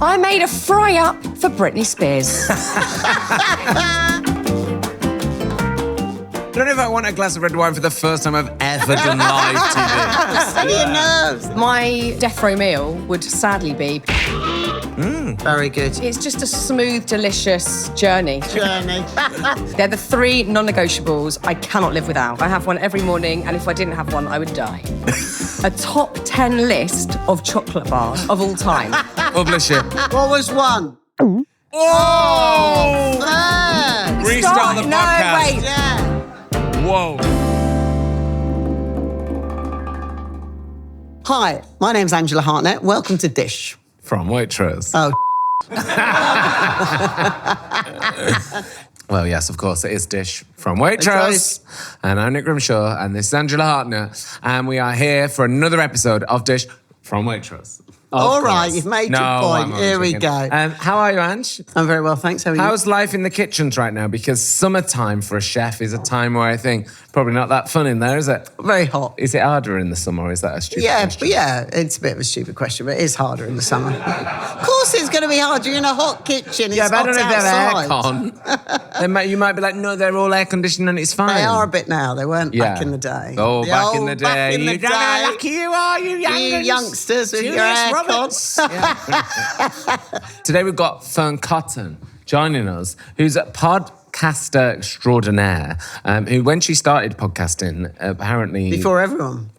I made a fry-up for Britney Spears. I don't know if I want a glass of red wine for the first time I've ever done live TV. Steady your nerves. My death row meal would sadly be... Very good. It's just a smooth, delicious journey. They're the 3 non-negotiables I cannot live without. I have one every morning, and if I didn't have one, I would die. A top 10 list of chocolate bars of all time. Oh, bless you. What was one? Oh! Restart the podcast. Wait. Yeah. Whoa. Hi, my name's Angela Hartnett. Welcome to Dish. From Waitrose. Oh, Well, yes, of course, it is Dish from Waitrose. And I'm Nick Grimshaw, and this is Angela Hartnett. And we are here for another episode of Dish from Waitrose. all right, you've made your point. Here we go. How are you, Ange? I'm very well, thanks. How are you? How's life in the kitchens right now? Because summertime for a chef is a time where I think probably not that fun in there, is it? Very hot. Is it harder in the summer, or is that a stupid question? It's a bit of a stupid question, but it is harder in the summer. Of course it's going to be hard. You're in a hot kitchen. It's But I don't know if outside. they have aircon. You might be like, no, they're all air conditioned and it's fine. They are a bit now. They weren't back in the day. Oh, back in the day. Back in the day. Lucky you are, you youngsters with your Julius aircon. Roberts. Today we've got Fearne Cotton joining us, who's a podcaster extraordinaire, who, when she started podcasting, apparently... Before everyone.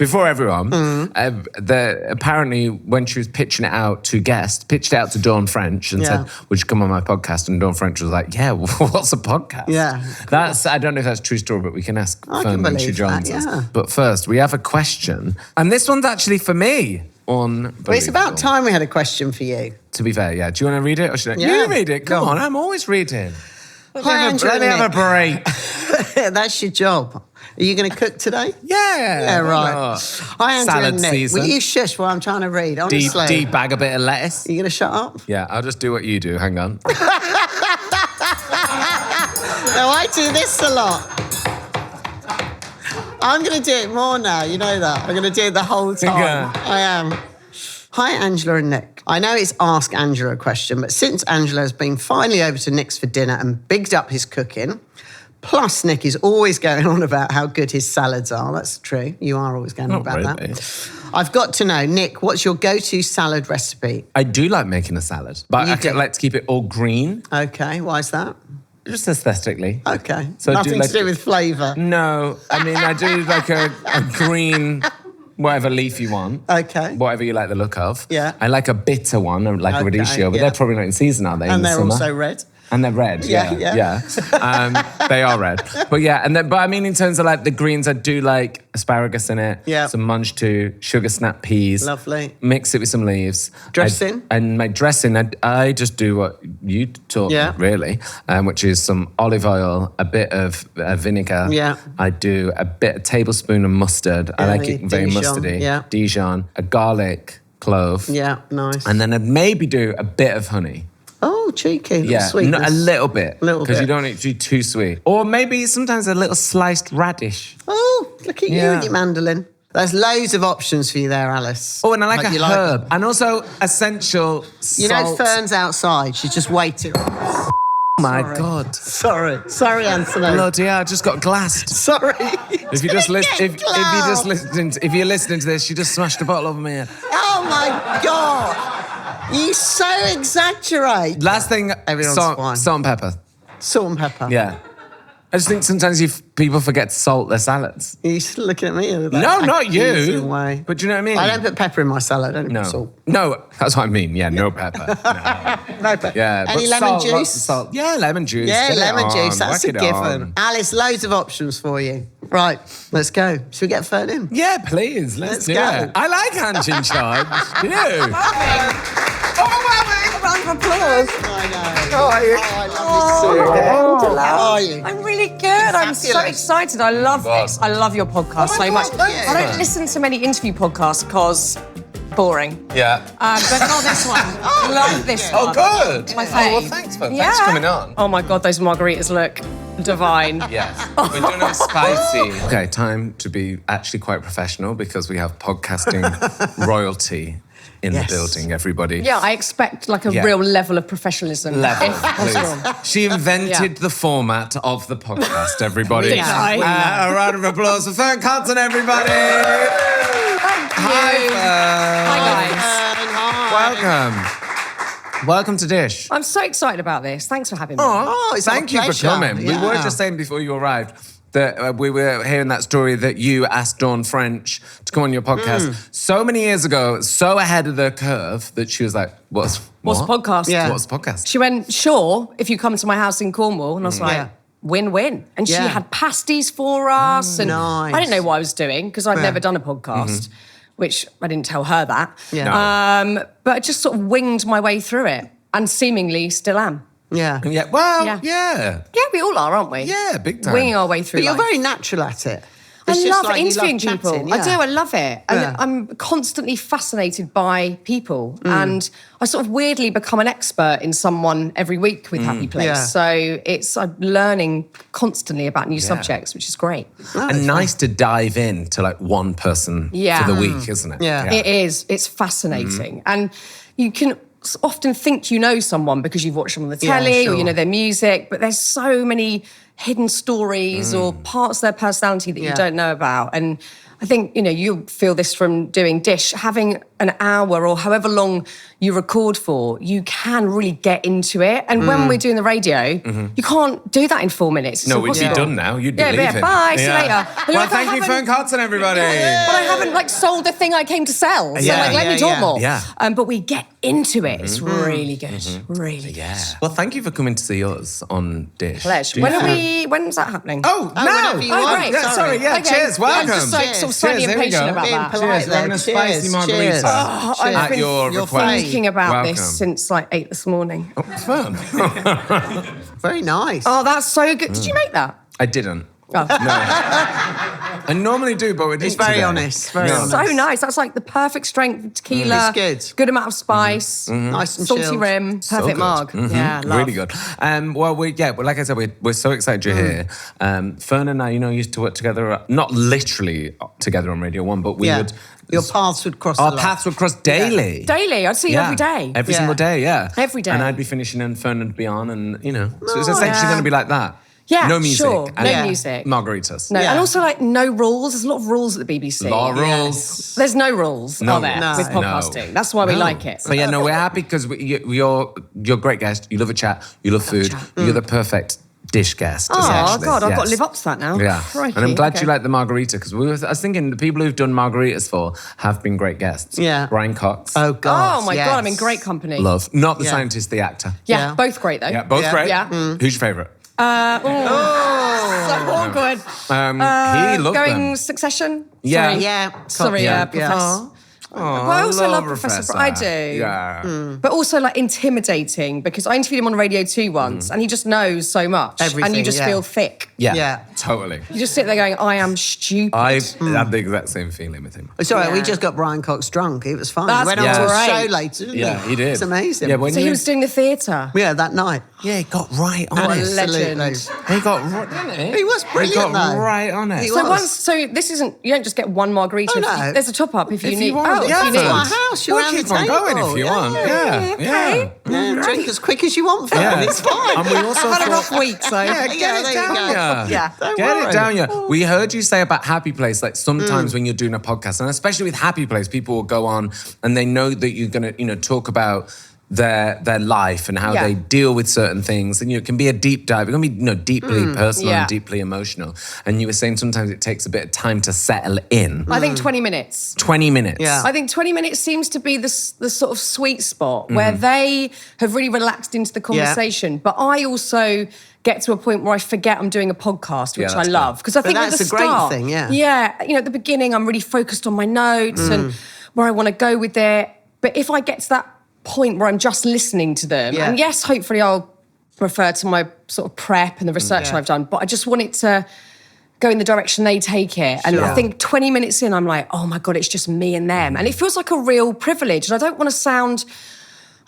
Apparently, when she was pitching it out to guests, pitched it out to Dawn French and said, would you come on my podcast? And Dawn French was like, yeah, what's a podcast? Yeah. I don't know if that's a true story, but we can ask Fearne when she joins us. Yeah. But first, we have a question. And this one's actually for me. Well, it's about time we had a question for you. To be fair, yeah. Do you want to read it or should I? Yeah. You read it. Come on, I'm always reading. Hi, Angela. Let me have a break. That's your job. Are you going to cook today? Yeah. Yeah, right. Hi, Angela Salad and Nick. season. Will you shush while I'm trying to read? Honestly. Debag a bit of lettuce. Are you going to shut up? Yeah, I'll just do what you do. Hang on. No, I do this a lot. I'm going to do it more now, you know that. I'm going to do it the whole time. Yeah. I am. Hi, Angela and Nick. I know it's Ask Angela a question, but since Angela has been finally over to Nick's for dinner and bigged up his cooking, plus Nick is always going on about how good his salads are. That's true. You are always going on about that. I've got to know, Nick, what's your go-to salad recipe? I do like making a salad, but I like to keep it all green. Okay, why is that? Just aesthetically. Okay. So nothing to do with flavour. No, I mean, I do like a green... Whatever leaf you want. Okay. Whatever you like the look of. Yeah. I like a bitter one, like a radicchio, but they're probably not in season, are they? And they're also red. And they're red, yeah. They are red. But yeah, but I mean in terms of like the greens, I do like asparagus in it, some munch too, sugar snap peas. Lovely. Mix it with some leaves. Dressing? And my dressing, I just do what you taught me, really, which is some olive oil, a bit of vinegar. Yeah. I do a tablespoon of mustard. I like it very mustardy. Yeah. Dijon, a garlic clove. Yeah, nice. And then I'd maybe do a bit of honey. Oh, cheeky. Yeah, a little bit. Because you don't need to be too sweet. Or maybe sometimes a little sliced radish. Oh, look at you and your mandolin. There's loads of options for you there, Alice. Oh, and I like a herb. And also essential salt. You know Fearne's outside. She's just waiting. Oh, my God. Sorry, Anthony. Bloody hell, I just got glassed. Sorry. If you're listening to this, you just smashed a bottle over my head. Oh, my God. You so exaggerate. Last thing, salt and pepper. Salt and pepper. Yeah. I just think sometimes people forget to salt their salads. Are you still looking at me? With that No, not you. Way? But do you know what I mean? I don't put pepper in my salad. I don't put salt. No, that's what I mean. Yeah, no pepper. No pepper. Yeah, any lemon juice? Lots of salt. Yeah, lemon juice. Yeah, lemon juice. That's a given. On. Alice, loads of options for you. Right, let's go. Should we get Fearne in? Yeah, please. Let's do go. it. I like Ange in charge. You do. Overwhelming! A round of applause. I know. How are you? Oh, I love you, Sue. How are you? I'm really good. I'm so excited. I love this. I love your podcast so much. I don't listen to many interview podcasts because boring. Yeah. But not this one. Love this one. Oh, good. My fave. Oh, well, thanks for coming on. Oh my God, those margaritas look divine. Yes. We're doing them spicy. Okay, time to be actually quite professional because we have podcasting royalty in the building, everybody. Yeah, I expect like a real level of professionalism. Please. She invented the format of the podcast, everybody. A round of applause for Fearne Cotton, everybody. Hi, guys. Welcome to Dish. I'm so excited about this. Thanks for having me. Thank you for coming. Yeah. We were just saying before you arrived that we were hearing that story that you asked Dawn French to come on your podcast so many years ago, so ahead of the curve that she was like, What's a podcast? Yeah. What's a podcast? She went, sure, if you come to my house in Cornwall. And I was like, win-win. And she had pasties for us. And nice. I didn't know what I was doing because I'd never done a podcast, which I didn't tell her that. Yeah. But I just sort of winged my way through it and seemingly still am. Yeah. Yeah. Well, Yeah. yeah. Yeah, we all are, aren't we? Yeah, big time. Winging our way through But you're life. very natural at it. I It's just love like you interviewing love people. chatting, I do. I love it. And Yeah. I'm constantly fascinated by people. And I sort of weirdly become an expert in someone every week with Happy Place. Yeah. So I'm learning constantly about new subjects, which is great. And nice to dive into like one person for the week, isn't it? Yeah. It is. It's fascinating. And you can often think you know someone because you've watched them on the telly or you know their music, but there's so many hidden stories or parts of their personality that you don't know about. And I think, you feel this from doing Dish. Having an hour or however long you record for, you can really get into it. And when we're doing the radio, you can't do that in 4 minutes. It's No, we'd be impossible. done now. You'd be leaving. Bye, see you later. And you're Well, like, thank you, Fearne Cotton, everybody. But I haven't sold the thing I came to sell. So let me talk more. Yeah. But we get into it. It's really good. Really good. Well, thank you for coming to see us on Dish. Pleasure. When's that happening? Oh, no. whenever you want. great. Sorry. Yeah, Okay. cheers. Welcome. I'm just like sort of slightly Cheers, there we impatient go. about Being that. polite Cheers. We're having a there. spicy Cheers. margarita. Cheers. I've At been your request. thinking about Welcome. this since like 8 this morning. Oh, fun. Very nice. Oh, that's so good. Did you make that? I didn't. Oh. I normally do, but It's very honest. Very honest. So nice. That's like the perfect strength of tequila. It's good. Amount of spice. Nice and Salty chilled. rim. So Perfect good. marg. Yeah, love. Really good. Well, like I said, we're so excited you're here. Fearne and I, used to work together, not literally together on Radio 1, but we would... Your paths would cross Our a lot. paths would cross daily. Daily. I'd see you every day. Every single day, yeah. Every day. And I'd be finishing and Fearne would be on and, So it's essentially going to be like that. Yeah, No music. sure. and No music. Margaritas. No, Yeah. and also like no rules. There's a lot of rules at the BBC. Law rules. There's no rules, are there, No. with podcasting? That's why we like it. But yeah, no, we're happy because you're a great guest. You love a chat. You love food. You're the perfect dish guest. Oh, essentially. God, I've got to Yes. live up to that now. Yeah, Crikey, and I'm glad okay. you like the margarita because I was thinking the people who've done margaritas for have been great guests. Yeah. Brian Cox. Oh, God. Oh, my God, I'm in great company. Love. Not the Yeah. scientist, the actor. Yeah, both great, though. Yeah, both Yeah. great. Yeah. Who's your favourite? So awkward. He loved Going them. Succession? Yeah. Sorry. Yeah. Sorry, Yeah. Professor. Oh, But I also love Professor. I do. Yeah. But also like intimidating because I interviewed him on Radio 2 once and he just knows so much. And you Everything, just yeah. feel thick. Yeah. Yeah. Totally. You just sit there going, I am stupid. I had the exact same feeling with him. It's all right. We Yeah. just got Brian Cox drunk. It was fine. That's He went on to great. a show later, didn't Yeah, he did. It's amazing. Yeah, when So he was doing the theatre. Yeah, that night. Yeah, he got right on What a it. legend. Absolutely. He got right, didn't he? He was brilliant, He got though. right on it. He So was. so this isn't, you don't just get one margarita. Oh, no. There's a top up if you need. want. Oh, Yeah, if you need. our house, you're we'll around keep the on going table. if you Yeah. want. Yeah, Okay. Yeah, drink as quick as you want, Phil. Yeah. It's fine. And we also I've had a thought- rough week, so. Yeah, get Yeah, it there you down, go. yeah. Yeah. Don't Get worry. it down, yeah. We heard you say about Happy Place, like sometimes when you're doing a podcast, and especially with Happy Place, people will go on and they know that you're going to, talk about their life and how Yeah. they deal with certain things, and it can be a deep dive. It can be deeply personal Yeah. and deeply emotional. And you were saying sometimes it takes a bit of time to settle in. I think 20 minutes. 20 minutes. Yeah. I think 20 minutes seems to be the sort of sweet spot where they have really relaxed into the conversation. But I also get to a point where I forget I'm doing a podcast, which I that's love. Because I think at that's the a great start, thing, yeah. Yeah, at the beginning, I'm really focused on my notes and where I want to go with it. But if I get to that point where I'm just listening to them, Yeah. and yes, hopefully I'll refer to my sort of prep and the research Yeah. I've done, but I just want it to go in the direction they take it. And I Sure. think 20 minutes in, I'm like, oh my God, it's just me and them. And it feels like a real privilege. And I don't want to sound,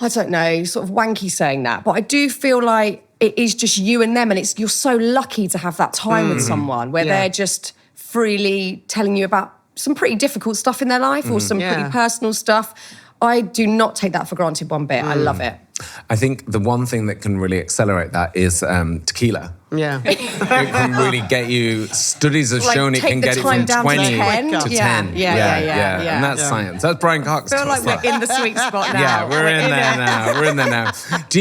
I don't know, sort of wanky saying that, but I do feel like it is just you and them. And you're so lucky to have that time with someone where Yeah. they're just freely telling you about some pretty difficult stuff in their life or some Yeah. pretty personal stuff. I do not take that for granted one bit. I love it. I think the one thing that can really accelerate that is tequila. Yeah. It can really get you, studies have shown it take can the get it time from down 20 to 10. to 10. Yeah. And that's science. That's Brian Cox. I feel like we're in the sweet spot now. Yeah, we're in there now. Do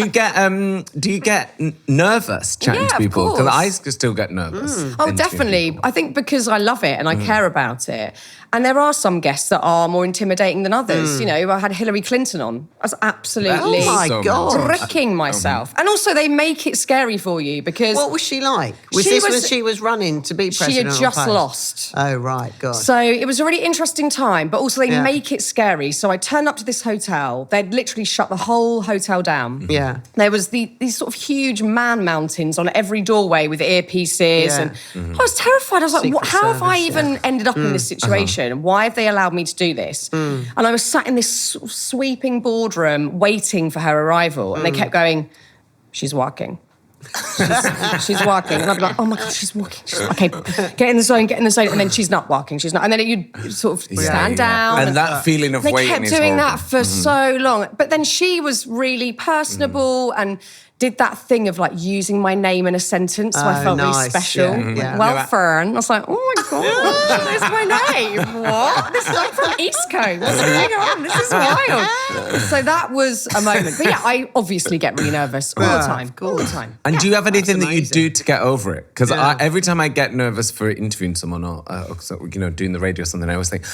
you get nervous chatting to people? Because I still get nervous. Oh, definitely. I think because I love it and I care about it. And there are some guests that are more intimidating than others. You know, I had Hillary Clinton on. I was absolutely bricking myself. And also they make it scary for you because... What was she like? Was this when she was running to be president? She had just lost. Oh, right, God. So it was a really interesting time, but also they make it scary. So I turned up to this hotel. They'd literally shut the whole hotel down. Yeah. There was these sort of huge man mountains on every doorway with earpieces. And I was terrified. I was like, how have I even ended up in this situation? Why have they allowed me to do this? And I was sat in this sort of sweeping boardroom waiting for her arrival. And they kept going, she's walking. She's walking. And I'd be like, oh my God, she's walking. Okay, get in the zone. And then she's not walking. She's not. And then you'd sort of stand down. And that feeling of waiting is horrible. They kept doing that for so long. But then she was really personable and did that thing of like using my name in a sentence, so I felt really special. Well, Fearne. I was like, oh my God, she knows my name. What? This is like from East Coast. What's going on? This is wild. So that was a moment. But yeah, I obviously get really nervous all the time. All the time. And do you have anything that you do to get over it? Because every time I get nervous for interviewing someone or doing the radio or something, I always think,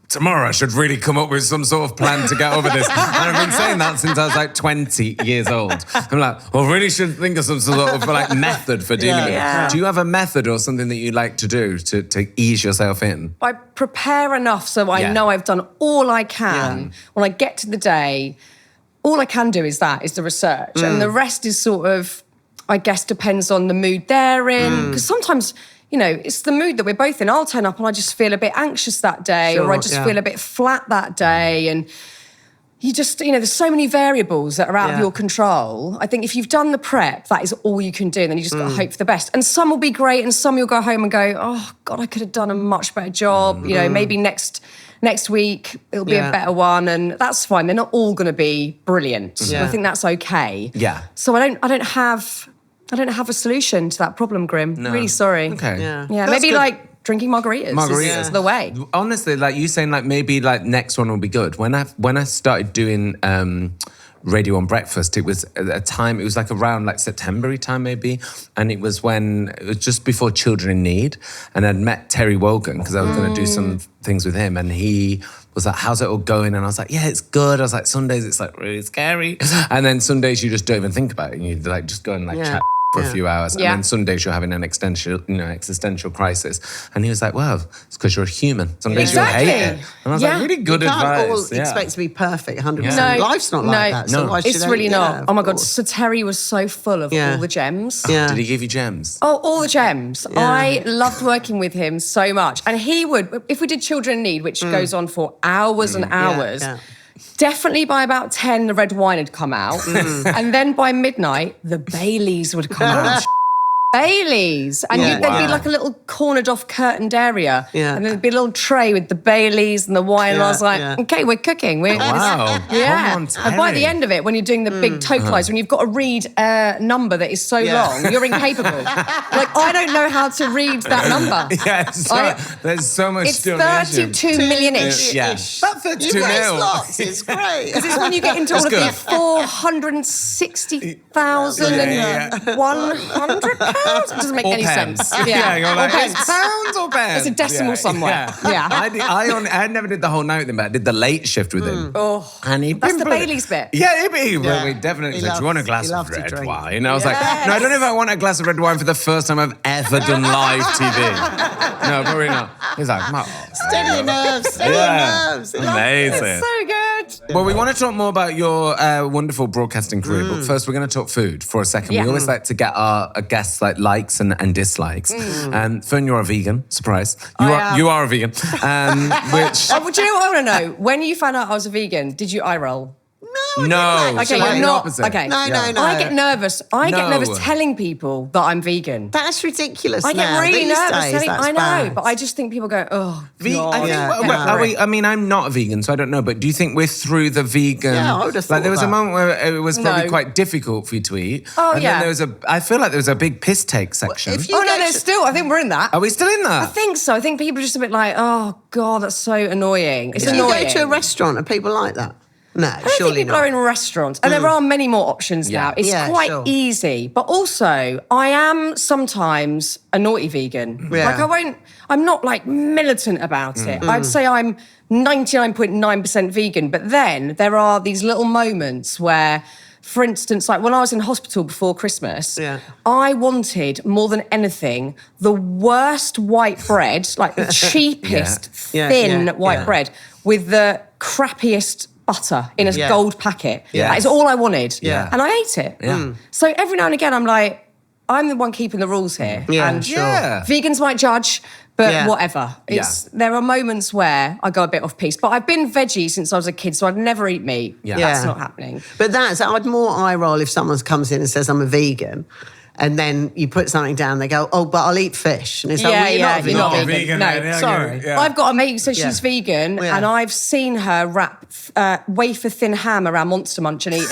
tomorrow I should really come up with some sort of plan to get over this. And I've been saying that since I was like 20 years old. I'm like, well, really should think of some sort of like method for dealing with it. Do you have a method or something that you like to do to ease yourself in? I prepare enough so I know I've done all I can. When I get to the day, all I can do is the research. And the rest is sort of, I guess, depends on the mood they're in. Because sometimes... You know, it's the mood that we're both in. I'll turn up and I just feel a bit anxious that day, or I just feel a bit flat that day. And you just, there's so many variables that are out of your control. I think if you've done the prep, that is all you can do. And then you just got to hope for the best. And some will be great and some you'll go home and go, oh, God, I could have done a much better job. You know, maybe next week it'll be a better one. And that's fine. They're not all going to be brilliant. I think that's okay. Yeah. So I don't have a solution to that problem, Grim. No. Really sorry. Okay. Yeah, maybe good. Like drinking margaritas is the way. Honestly, like you saying, like maybe like next one will be good. When I started doing radio on breakfast, it was a time. It was like around like September-y time maybe, and it was just before Children in Need, and I'd met Terry Wogan because I was going to do some things with him, and he was like, how's it all going? And I was like, yeah, it's good. I was like, Sundays it's like really scary, and then Sundays you just don't even think about it, and you like just go and like chat for a few hours. And then Sundays you're having an existential crisis. And he was like, well, it's because you're a human. Sundays you'll hate it. And I was like, really good advice. You can't all expect to be perfect 100%. No, life's not like that. So why should it's really not. Oh my God, Sir Terry was so full of all the gems. Yeah. Did he give you gems? Oh, all the gems. Yeah. I loved working with him so much. And he would, if we did Children in Need, which goes on for hours and hours, definitely by about 10, the red wine had come out. And then by midnight, the Baileys would come out. Baileys. And there'd be like a little cornered off curtained area. And there'd be a little tray with the Baileys and the wine. And I was like, okay, we're cooking. Wow. And by the end of it, when you're doing the big totalizer, when you've got to read a number that is so long, you're incapable. Like, I don't know how to read that number. There's so much it's 32 million-ish. About 32 mil. Lots. It's great. Because it's when you get into all of the 460,100 pounds. It doesn't make any sense. You're like, pounds or pence? It's a decimal somewhere. I never did the whole night with him, but I did the late shift with him. And that's the Baileys bit. Yeah, we definitely said, do you want a glass of red wine? And I was like, no, I don't know if I want a glass of red wine for the first time I've ever done live TV. No, probably not. He's like, steady your nerves, steady your nerves. Amazing. It's so good. Well, we want to talk more about your wonderful broadcasting career, but first we're going to talk food for a second. We always like to get our guests like likes and dislikes. Fearne, you're a vegan. Surprise. You are a vegan. Which... do you know what I want to know? When you found out I was a vegan, did you eye roll? No, No. Okay, Like you're the not. opposite. Okay. No. I get nervous. I get No. nervous telling people that I'm vegan. That's ridiculous. I get really These nervous days, telling. that's I know, bad. but I just think people go, oh, I God. think, Yeah. are we, I mean, I'm not a vegan, so I don't know, but do you think we're through the vegan... Yeah, I would have thought Like, there was a that. moment where it was probably No. quite difficult for you to eat. Oh, and yeah. then there was I feel like there was a big piss take section. if you Oh, no, go there's to- still, I think we're in that. Are we still in that? I think so. I think people are just a bit like, oh, God, that's so annoying. It's If you annoying. go to a restaurant, are people like that? No, I don't surely think people not. are in restaurants. And there are many more options Yeah. now. It's Yeah, quite sure. easy. But also, I am sometimes a naughty vegan. Yeah. Like, I'm not like militant about it. I'd say I'm 99.9% vegan. But then there are these little moments where, for instance, like when I was in hospital before Christmas, Yeah. I wanted more than anything the worst white bread, like the cheapest Yeah, thin yeah, white yeah. bread with the crappiest butter in a Yeah. gold packet. Yeah. That is all I wanted. Yeah. And I ate it. Yeah. So every now and again, I'm like, I'm the one keeping the rules here. Yeah, and sure. Yeah. vegans might judge, but Yeah. whatever. There are moments where I go a bit off piece. But I've been veggie since I was a kid, so I'd never eat meat. Yeah. That's Yeah. not happening. But I'd more eye roll if someone comes in and says, I'm a vegan. And then you put something down, they go, oh, but I'll eat fish. And it's like, well, you're not vegan. No, yeah, sorry. yeah. I've got a mate who says Yeah. she's vegan, Yeah. and I've seen her wrap wafer thin ham around Monster Munch and eat it.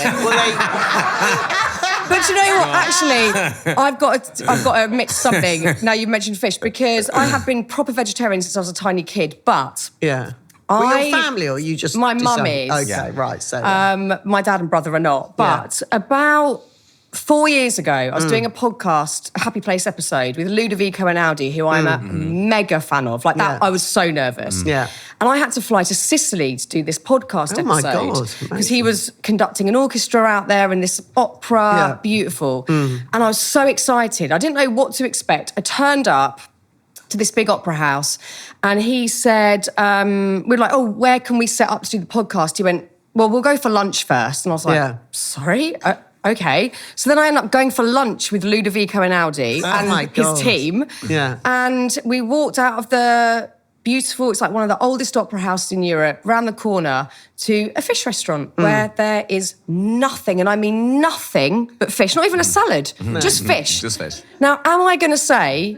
But you know what? Actually, I've got to admit something. Now you've mentioned fish, because I have been proper vegetarian since I was a tiny kid. But Yeah. Were your family or you just... my mum decided- is. Okay, right. So, my dad and brother are not. But about 4 years ago, I was doing a podcast, a Happy Place episode, with Ludovico Einaudi, who I'm a mega fan of. Like that, Yeah. I was so nervous. Yeah. And I had to fly to Sicily to do this podcast Oh my episode. God, Because he was conducting an orchestra out there in this opera, Yeah. beautiful. And I was so excited. I didn't know what to expect. I turned up to this big opera house, and he said, we're like, oh, where can we set up to do the podcast? He went, well, we'll go for lunch first. And I was like, Yeah. sorry? Okay. So then I ended up going for lunch with Ludovico Einaudi Oh my and his God. team. Yeah. And we walked out of the beautiful, it's like one of the oldest opera houses in Europe, round the corner to a fish restaurant where there is nothing, and I mean nothing but fish, not even a salad, just fish. Just fish. Now, am I going to say,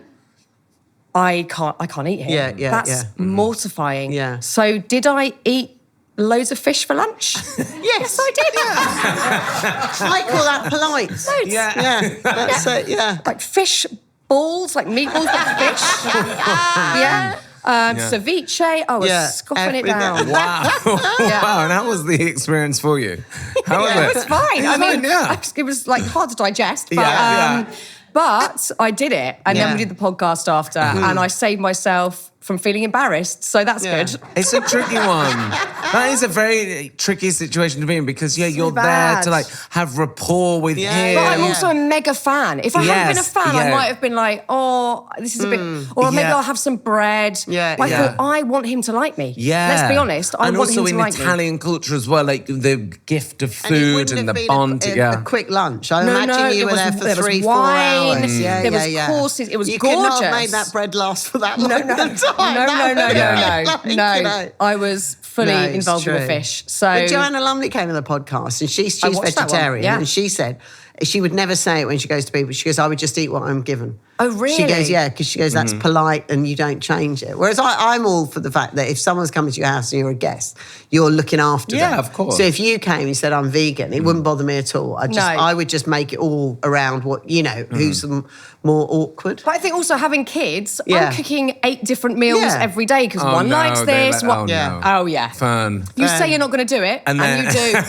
I can't eat here? Yeah, That's mortifying. Yeah. So did I eat loads of fish for lunch? Yes, I did. I call that polite. Loads. Yeah, that's it, yeah. Like fish balls, like meatballs with fish. Yeah. Ceviche. I was Yeah, scoffing it everything. down. Wow. Wow. And how was the experience for you? How was It was fine. I mean, yeah. it was like hard to digest, but Yeah, yeah. but I did it, and then we did the podcast after, and I saved myself from feeling embarrassed. So that's Yeah. good. It's a tricky one. That is a very tricky situation to be in because, you're there bad. to like have rapport with Yeah. him. But I'm also a mega fan. If I hadn't been a Yes, fan, yeah. I might have been like, oh, this is a bit... Or maybe Yeah. I'll have some bread. Yeah, Like, yeah. I want him to like me. Yeah. Let's be honest. I and want also him to in like me. Italian culture as well, like the gift of And it food wouldn't and have the been bond. a quick lunch. I imagine you there were was- there for there was 3-4 wine, hours. Yeah, there yeah, was yeah. courses, it was you could not have gorgeous. made that bread last for that long. No, That I was fully No, it's involved in the true. fish. So But Joanna Lumley came on the podcast and she's watched that one, vegetarian yeah. and she said she would never say it when she goes to people. She goes, I would just eat what I'm given. Oh, really? She goes, yeah, because she goes, that's polite and you don't change it. Whereas I'm all for the fact that if someone's coming to your house and you're a guest, you're looking after them. Yeah, of course. So if you came and said, I'm vegan, it wouldn't bother me at all. I would just make it all around what, who's more awkward. But I think also having kids, Yeah. I'm cooking 8 different meals Yeah. every day because Oh, one no, likes they this. like- one, Yeah. Oh, yeah. Fun. You say you're not going to do it, and, then- you do. Oh,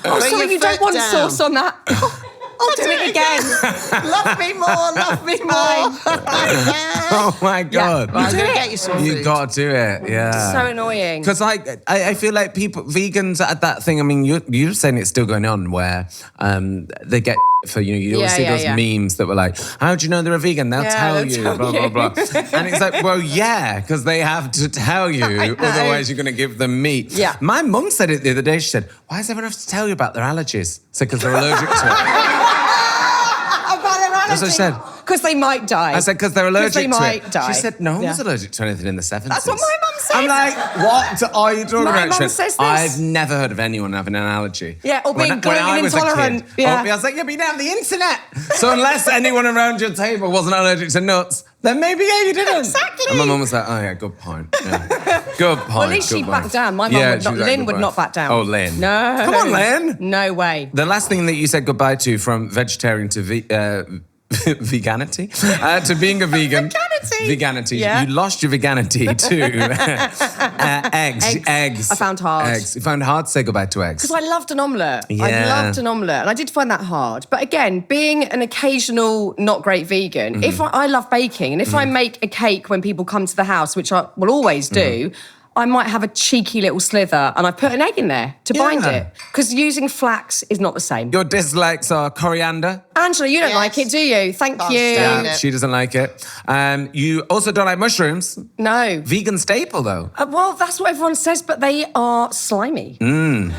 Put sorry, your you don't foot want down. sauce on that. I'll do it again. Love me more, love me more. Oh my God. Right, I'm do going to it. get you some You food. got to do it, yeah. So annoying. Because I feel like vegans at that thing, I mean, you're saying it's still going on where they get for, you always Yeah, see yeah, those yeah. memes that were like, how do you know they're a vegan? They'll Yeah, tell they'll you, tell blah, blah, you. blah. And it's like, well, yeah, because they have to tell you, otherwise you're going to give them meat. Yeah. My mum said it the other day, she said, why does everyone have to tell you about their allergies? I said, because they're allergic to it. That's what she said. Because they might die. I said, because they're allergic they to might it. die. She said, no one was Yeah. allergic to anything in the 70s. That's what my mum said. I'm like, what are you talking My about? mum She went, says this. I've never heard of anyone having an allergy. Yeah, or being gluten I was a kid, intolerant. Yeah. I was like, yeah, but you don't have the internet. So unless anyone around your table wasn't allergic to nuts, then maybe, you didn't. Exactly. And my mum was like, oh, yeah, good point. Yeah. Good point. Well, at least she backed down. My mum would she not. was like, Lynn good would point. not back down. Oh, Lynn. No. Come on, Lynn. No way. The last thing that you said goodbye to from vegetarian to veganity, to being a vegan. Veganity. Yeah. You lost your veganity to eggs. I found hard. Eggs. You found it hard to say goodbye to eggs. Because I loved an omelette. I Yeah. loved an omelette. And I did find that hard. But again, being an occasional not great vegan, if I love baking, and if I make a cake when people come to the house, which I will always do, I might have a cheeky little slither and I put an egg in there to bind Yeah. it. Because using flax is not the same. Your dislikes are coriander. Angela, you don't Yes. like it, do you? Thank Can't you. stand it. She doesn't like it. You also don't like mushrooms. No. Vegan staple, though. Well, that's what everyone says, but they are slimy. And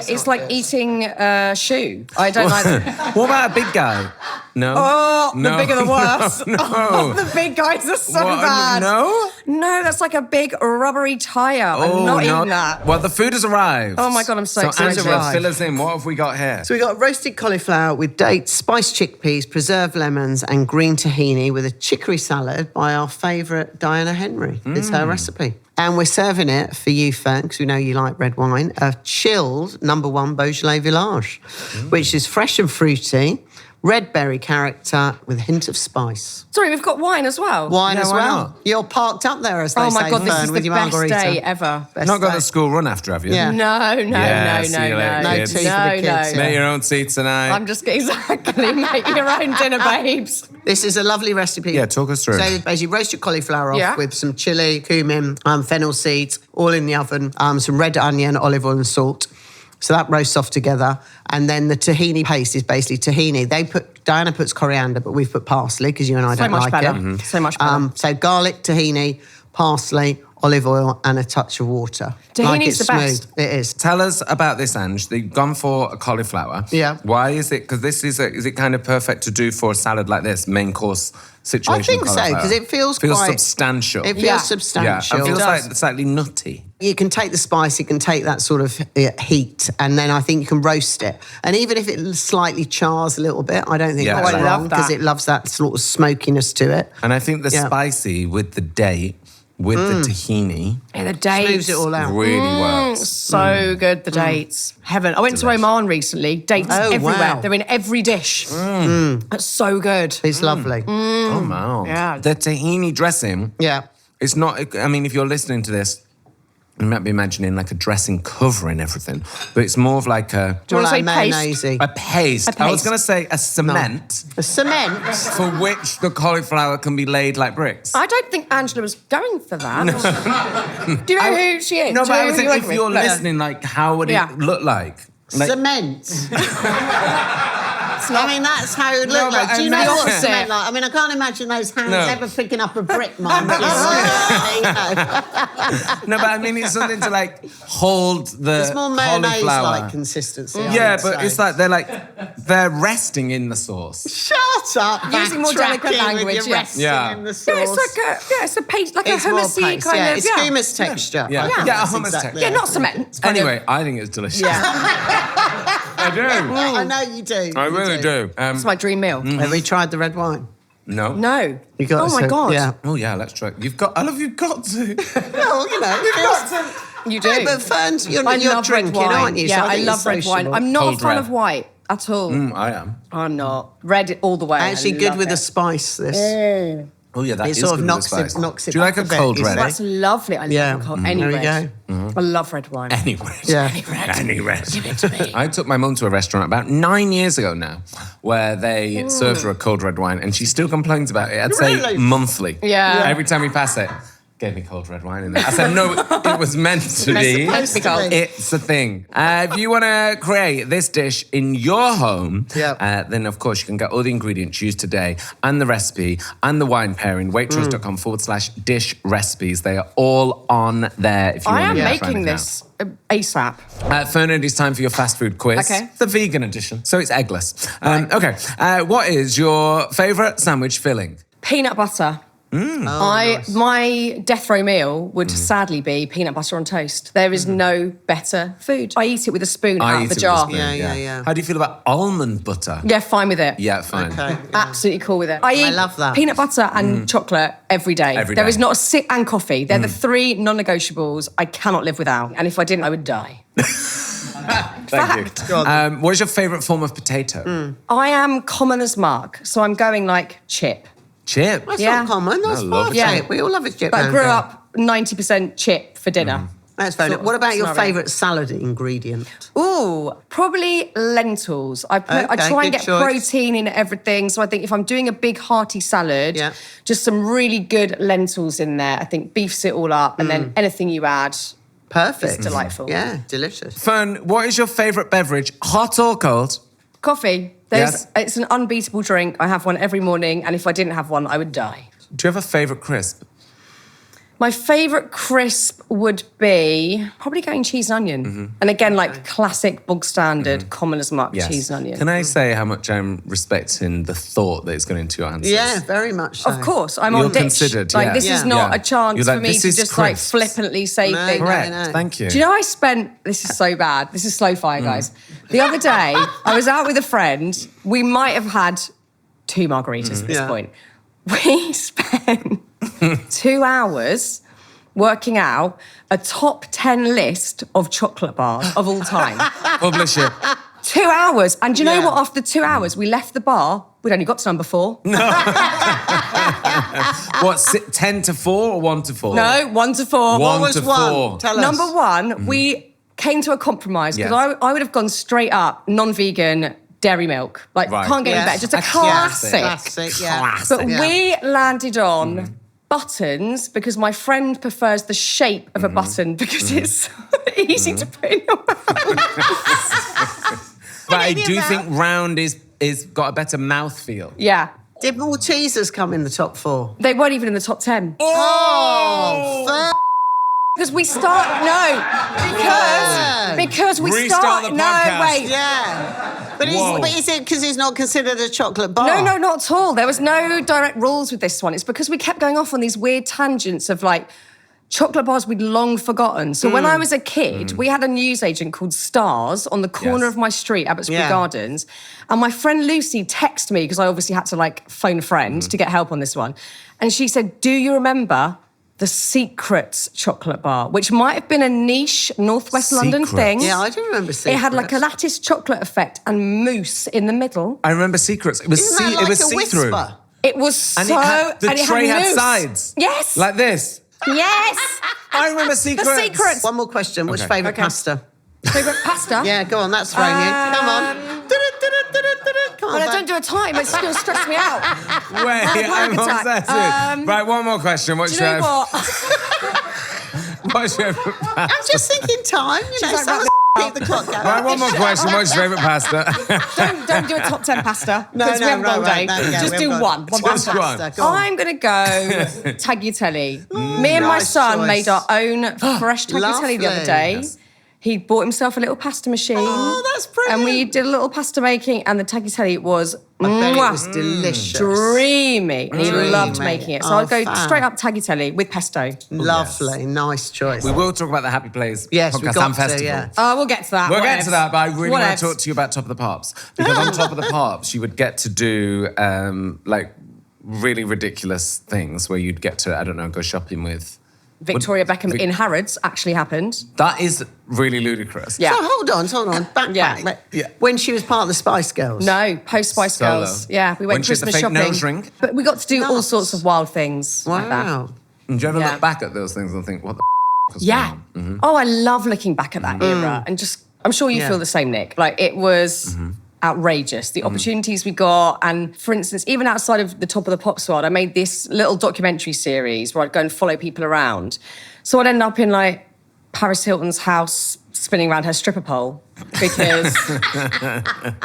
it's like eating a shoe. I don't like them. What about a big guy? No. Oh, No. the bigger the worse. No. Oh, the big guys are so What? bad. No? No, that's like a big rubbery tyre. I'm not eating that. Well, the food has arrived. Oh my God, I'm so excited. Angela, Arrived. fill us in. What have we got here? So we got roasted cauliflower with dates, spiced chickpeas, preserved lemons, and green tahini with a chicory salad by our favourite Diana Henry. It's her recipe. And we're serving it for you, Fearne, because we know you like red wine, a chilled No.1 Beaujolais Village, which is fresh and fruity, red berry character with a hint of spice. Sorry, we've got wine as well. Wine Yeah, as why well. not? You're parked up there, as they Oh say, my God, this Fearne, is with the your best Margarita. day ever. Best Not got day. the school run after, have you? Yeah. No, Yeah, see you later, No kids. tea for the kids, yeah. Make your own tea tonight. I'm just exactly make your own dinner, babes. This is a lovely recipe. Yeah, talk us through. So basically, roast your cauliflower off Yeah. with some chili, cumin, fennel seeds, all in the oven, some red onion, olive oil and salt. So that roasts off together. And then the tahini paste is basically tahini. Diana puts coriander, but we've put parsley because you and I So don't much like better. it. So much better. So garlic, tahini, parsley, olive oil and a touch of water. Tahini's the smooth. best. It is. Tell us about this, Ange. You've gone for a cauliflower. Yeah. Why is it? Because this is it kind of perfect to do for a salad like this, main course situation? I think so, cauliflower? because it feels quite substantial. It feels Yeah. substantial. Yeah, it feels It like does. slightly nutty. You can take the spice, you can take that sort of heat, and then I think you can roast it. And even if it slightly chars a little bit, I don't think Yeah. that's Oh, I wrong love because that. it loves that sort of smokiness to it. And I think the Yeah. spicy with the date, with the tahini, Yeah, the dates. Smooths it all out. really works. So good, the dates. Heaven. I went to Oman recently. Dates Oh, everywhere. wow. They're in every dish. That's so good. It's lovely. Oh, wow. Yeah. The tahini dressing, Yeah. it's not, I mean, if you're listening to this, you might be imagining like a dressing covering everything, but it's more of like a... Do you want to say Like paste? mayonnaise-y. A paste. A I was paste. going to say a cement A cement. for which the cauliflower can be laid like bricks. I don't think Angela was going for that. Do you know who she is? No, Do but you I know was who thinking, if work you're with? listening, like, how would Yeah. it look like? Like, Cement. I mean, that's how it would look No, but like. Do you I know meant- what cement like? I mean, I can't imagine those hands No. ever picking up a brick, Mum. You know. no, but I mean, it's something to like hold the It's more cauliflower. mayonnaise-like consistency. I Yeah, would but say. it's like they're resting in the sauce. Shut up. Using more delicate backtracking with language, your yeah. resting Yeah. in the sauce. Yeah, it's like a paste, like It's a more hummusy paste, kind yeah. of. It's hummus texture. Yeah. I think Yeah, that's hummus exactly texture. Yeah, it. not cement. It's kind Anyway, I think it's delicious. Yeah. I do. I know you do. I You really do. It's my dream meal. Have we tried the red wine? No. No. You got Oh my to- God. Yeah. Oh yeah, let's try. You've got. I love you've got to. Well, you know. You do. No, but Fearne's, you're I love drinking, red wine. aren't you? So Yeah, I think love it's red wine. sociable. I'm not Cold a fan red. of white at all. I am. I'm not. Red all the way. Actually, I good love with it. the spice. This. Oh yeah, that It is sort of good with knocks the it- spice. knocks it Do you like back a a bit, cold you red? say? That's lovely. I Yeah. love cold. Any There we red. go. I love red wine. Any red. Yeah. Any red. I took my mum to a restaurant about 9 years ago now, where they served her a cold red wine, and she still complains about it. I'd say Really? monthly. Yeah. Every time we pass it, gave me cold red wine in there. I said, no, it was meant to be. Supposed to be cold. It's a thing. If you want to create this dish in your home, Yeah. then of course you can get all the ingredients used today and the recipe and the wine pairing, waitrose.com/dish recipes. They are all on there if you I want am to making this ASAP. Fearne, it is time for your fast food quiz. Okay. The vegan edition, so it's eggless. Okay, what is your favourite sandwich filling? Peanut butter. My death row meal would sadly be peanut butter on toast. There is no better food. I eat it with a spoon out of the jar. Yeah. How do you feel about almond butter? Yeah, fine with it. Yeah, fine. Okay. Absolutely cool with it. I eat love that. peanut butter and chocolate every day. Every There day. is not a sip, and coffee. They're the three non-negotiables I cannot live without. And if I didn't, I would die. Thank you. What is your favourite form of potato? I am common as Mark, so I'm going like chip. Chip. That's Yeah. not common. That's I love fine. a chip. Yeah, we all love a chip. But I round grew here. up 90% chip for dinner. That's fair enough. What about your scenario. favourite salad ingredient? Ooh, probably lentils. I Okay, try and good get choice. protein in everything. So I think if I'm doing a big hearty salad, Yeah. just some really good lentils in there. I think beefs it all up, and then anything you add. Perfect. It's delightful. Yeah, delicious. Fearne, what is your favourite beverage, hot or cold? Coffee. It's an unbeatable drink. I have one every morning, and if I didn't have one, I would die. Do you have a favourite crisp? My favourite crisp would be probably going cheese and onion. And again, like classic, bog standard, common as much cheese and onion. Can I say how much I'm respecting the thought that is going into your answers? Yeah, very much so. Of course, I'm You're on bitch. considered, Like yeah. this is Yeah. not Yeah. a chance You're for like, me this to is just like crisps. flippantly say No, things. Correct. No. Thank you. Do you know I spent, this is so bad, this is slow fire, guys. The other day, I was out with a friend. We might have had 2 margaritas at this Yeah. point. We spent 2 hours working out a top 10 list of chocolate bars of all time. Publish it. 2 hours. And do you know Yeah. what? After 2 hours, we left the bar. We'd only got to number 4. What, 10 to 4 or 1 to 4? No, 1 to 4. One was to one? 4. Tell us. Number 1, we came to a compromise because Yes. I would have gone straight up non-vegan dairy milk. Like, Right. can't get any Yes. better. Just a A classic. Classic, yeah. Classic. But Yeah. we landed on buttons because my friend prefers the shape of a button because it's so easy to put in your mouth. But I in your do mouth. think round is got a better mouthfeel. Yeah. Did Maltesers come in the top 4? They weren't even in the top 10. Oh, Because we start, because we Restart start, the no, podcast. wait. yeah. But Whoa. is it because it's not considered a chocolate bar? No, not at all. There was no direct rules with this one. It's because we kept going off on these weird tangents of like chocolate bars we'd long forgotten. So when I was a kid, we had a newsagent called Stars on the corner Yes. of my street, Abbotsbury Yeah. Gardens. And my friend Lucy texted me, because I obviously had to like phone a friend to get help on this one. And she said, do you remember the Secrets chocolate bar, which might have been a niche Northwest London Secrets. thing. Yeah, I do remember It had like a Secrets. lattice chocolate effect and mousse in the middle. I remember Secrets. It was Isn't that like it was a see-through. whisper? It was And so... it had, the and it tray had mousse. sides. Yes. Like this. Yes. I remember Secrets. The Secrets. One more question. Which Okay. favourite Okay. pasta? Favourite pasta? Yeah, go on. That's thrown you. Come on. Come on, Well, I babe. don't do a time. It's going to stress me out. Wait, I'm panic attack. obsessed. Right, one more question. Do you know what? What's your favourite pasta? I'm just thinking time. You know, like, someone's "Wrap keep the clock going. Right, one more question. What's your favourite pasta? Don't do a top 10 pasta. No, because we no, haven't got all right, day. right, no, yeah, Just we do haven't one. got- One Just pasta. one. Go on. I'm going to go tagliatelle. Me and my Nice son choice. made our own fresh tagliatelle the other Lovely. day. Yes. He bought himself a little pasta machine. Oh, that's brilliant. And we did a little pasta making, and the tagliatelle was I bet it mwah, was delicious. dreamy. And he Dreamy. loved making it. So Oh, I'd go fab. straight up tagliatelle with pesto. Lovely. Nice choice. We will talk about the Happy Plays Yes, we podcast got and to, festival. yeah. We'll get to that. We'll get to that, but I really want to Whatevs. talk to you about Top of the Pops. Because on Top of the Pops, you would get to do like really ridiculous things where you'd get to, I don't know, go shopping with. Victoria Beckham in Harrods actually happened. That is really ludicrous. Yeah. So hold on. Back. Yeah. When she was part of the Spice Girls. No, post Spice Solo. Girls. Yeah, we When went she had the Christmas fake shopping. nose ring? But we got to do all Nuts. sorts of wild things like that. Wow. And do you ever Yeah. look back at those things and think, what the was Yeah. going on? Oh, I love looking back at that era. And just, I'm sure you Yeah. feel the same, Nick. Like, it was outrageous. The opportunities we got. And for instance, even outside of the Top of the Pops world, I made this little documentary series where I'd go and follow people around. So I'd end up in like Paris Hilton's house spinning around her stripper pole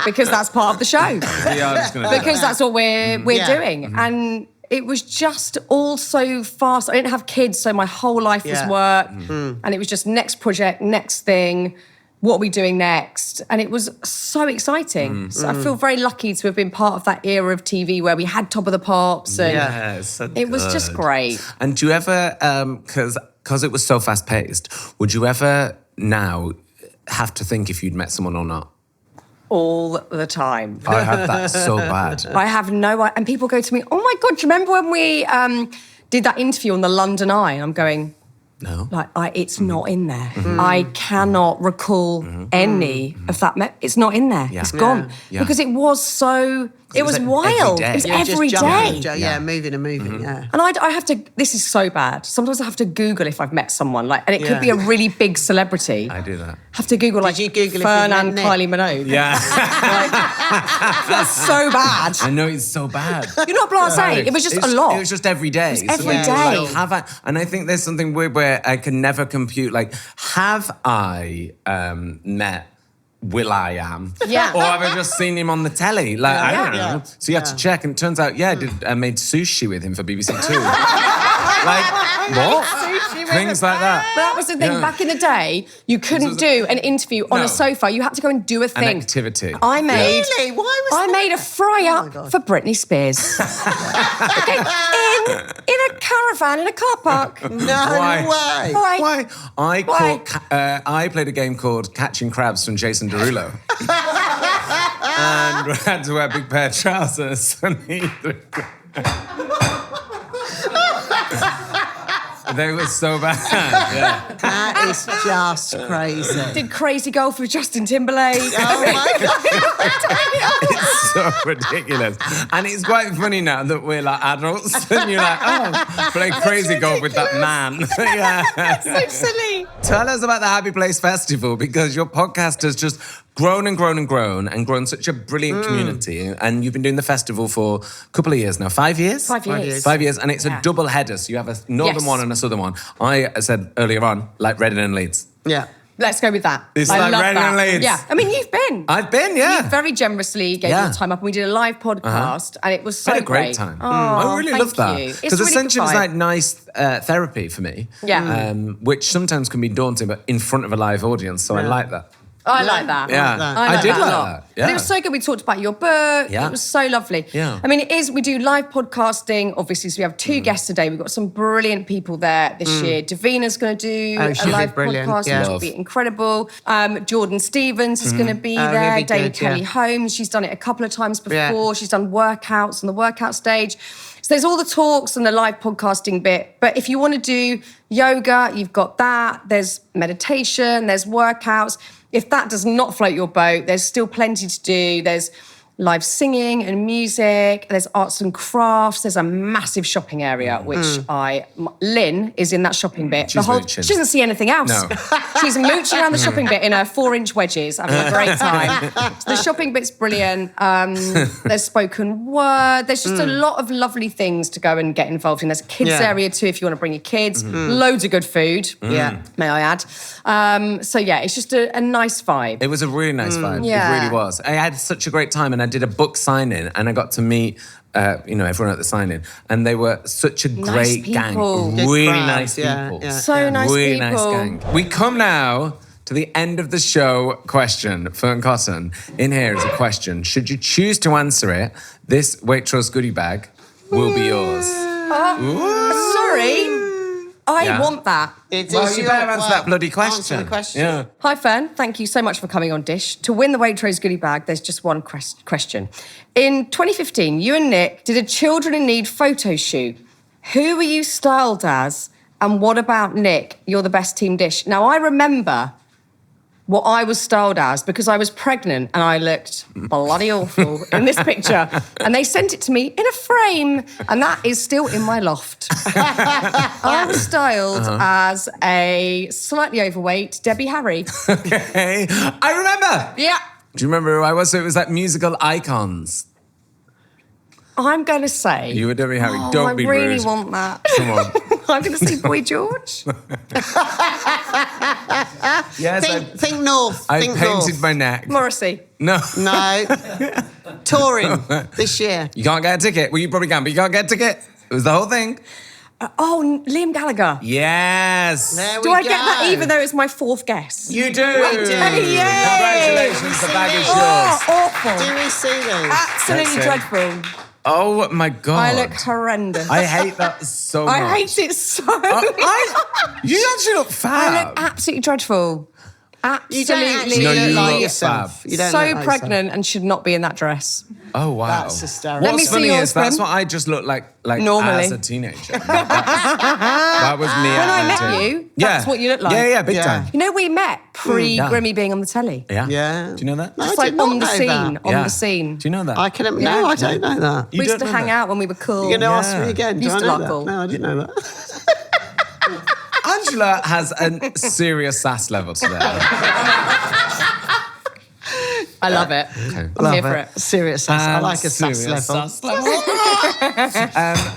because that's part of the show. We are just gonna do Because that. that's what we're Yeah. doing. And it was just all so fast. I didn't have kids, so my whole life was Yeah. work. And it was just next project, next thing, what are we doing next? And it was so exciting. So I feel very lucky to have been part of that era of TV where we had Top of the Pops. And it was just great. And do you ever, because it was so fast paced, would you ever now have to think if you'd met someone or not? All the time. I have that so bad. I have and people go to me, oh my God, do you remember when we did that interview on the London Eye? And I'm going, no. It's not in there. I cannot recall any of that. It's not in there. It's gone. Yeah. Because it was so... It was wild. It was every day. Moving and moving, yeah. And I have to... This is so bad. Sometimes I have to Google if I've met someone. And it could be a really big celebrity. I do that. I have to Google, Did you Google Fearne and Kylie Minogue. Yeah. That's so bad. I know, it's so bad. You're not blasé. It was just a lot. It was just every day. It was every day. And I think there's something weird where I can never compute, have I met Will.i.am? Yeah. Or have I just seen him on the telly? I don't know. Yeah. So you have to check, and it turns out, I made sushi with him for BBC Two. What? Things like that. But that was the thing. Back in the day, you couldn't do an interview on a sofa. You had to go and do a thing. An activity. I made... Really? Why was I that? made a fry-up for Britney Spears. Okay, in a caravan in a car park. No way. Why? I played a game called Catching Crabs from Jason Derulo. And we had to wear a big pair of trousers. They were so bad. Yeah. That is just crazy. Did Crazy Golf with Justin Timberlake. Oh my God. It's so ridiculous. And it's quite funny now that we're adults and you're play Crazy Golf with that man. Yeah. So silly. Tell us about the Happy Place Festival, because your podcast has just grown and grown and grown and grown such a brilliant community. And you've been doing the festival for a couple of years now. 5 years? 5 years. 5 years. And it's a double header. So you have a northern one and a southern one. I said earlier on, Reading and Leeds. Yeah. Let's go with that. It's I like love Reading and Leeds. Yeah. I mean, you've been. I've been, yeah. You very generously gave your time up, and we did a live podcast, and it was so I had a great great. time. Oh, I really love that. Because Because essentially it's nice therapy for me. Yeah. Which sometimes can be daunting, but in front of a live audience. So I like that. I like that. Yeah. I did like like that a lot. that. Yeah. But it was so good. We talked about your book. Yeah. It was so lovely. Yeah. I mean, we do live podcasting, obviously, so we have 2 guests today. We've got some brilliant people there this year. Davina's going to do a live podcast, which will be incredible. Jordan Stevens is going to be there. David Kelly Holmes, she's done it a couple of times before. Yeah. She's done workouts on the workout stage. So there's all the talks and the live podcasting bit. But if you want to do yoga, you've got that. There's meditation, there's workouts. If that does not float your boat, there's still plenty to do. There's live singing and music. There's arts and crafts. There's a massive shopping area, which Lynn is in that shopping bit. She's mooching. She doesn't see anything else. No. She's mooching around the shopping bit in her 4-inch wedges, having a great time. So the shopping bit's brilliant. There's spoken word. There's just a lot of lovely things to go and get involved in. There's a kids area too if you want to bring your kids. Loads of good food. Yeah, may I add. So yeah, it's just a nice vibe. It was a really nice vibe. Yeah. It really was. I had such a great time, and I did a book signing, and I got to meet everyone at the signing, and they were such a great gang. Good Really crowd, nice yeah, people. yeah. So nice really people. nice gang. We come now to the end of the show question. Fearne Cotton, in here is a question. Should you choose to answer it, this Waitrose goodie bag will be yours. Sorry. I want that. Well, you better answer that bloody question. Answer the question. Yeah. Hi, Fearne. Thank you so much for coming on Dish. To win the Waitrose goodie bag, there's just one question. In 2015, you and Nick did a Children in Need photo shoot. Who were you styled as? And what about Nick? You're the best team Dish. Now, I remember what I was styled as because I was pregnant and I looked bloody awful in this picture. And they sent it to me in a frame, and that is still in my loft. I was styled as a slightly overweight Debbie Harry. Okay. I remember. Yeah. Do you remember who I was? So it was like musical icons. I'm going to say... You were Debbie Harry. Don't be rude. I really want that. Come on. I'm going to say Boy George. Yes, Think north. I think painted north. my neck. Morrissey. No. No. Touring this year. You can't get a ticket. Well, you probably can, but you can't get a ticket. It was the whole thing. Liam Gallagher. Yes. There Do we I go. get that even though it's my fourth guess? You do. do. Congratulations, the bag is yours. Awful. Do we see these? Absolutely That's it. dreadful. Oh my God. I look horrendous. I hate that so much. I hate it so You actually look fab. I look absolutely dreadful. You don't Absolutely. actually No, look you like look yourself. fab. You don't So look like pregnant and should not be in that dress. Oh wow. That's hysterical. Let me What's see funny yours, is that's Grim. what I just looked like Normally. as a teenager. That was me. When I at met 18. you, that's what you look like. Yeah, big Yeah. time. You know, we met yeah. Grimmy being on the telly. Yeah. Yeah. Do you know that? No, Just I like did not on the know scene, that. on Yeah. the scene. Do you know that? I don't know that. You We used don't to know hang that? out when we were cool. You're going to ask me Yeah. again. Do Used I to know like that? all. No, I didn't know that. Angela has a serious sass level today. I love it. Okay. I'm here for it. Serious sass. I like a sass Serious level. sass level.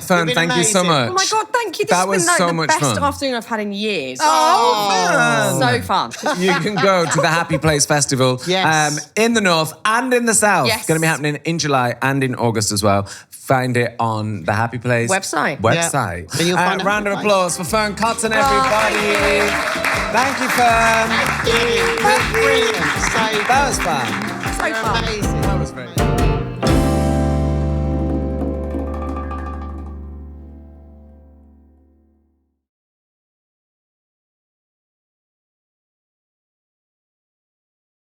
Fearne, been thank you so amazing. much. Oh my God, thank you. This That has was been like so the much best fun. afternoon I've had in years. Fearne. So fun. You can go to the Happy Place Festival Yes. in the north and in the south. Yes. Going to be happening in July and in August as well. Find it on the Happy Place Website. Website. And you'll find Round of Happy applause for Fearne Cotton, everybody. Thank you, Fearne. Brilliant. So That was fun. So fun. amazing.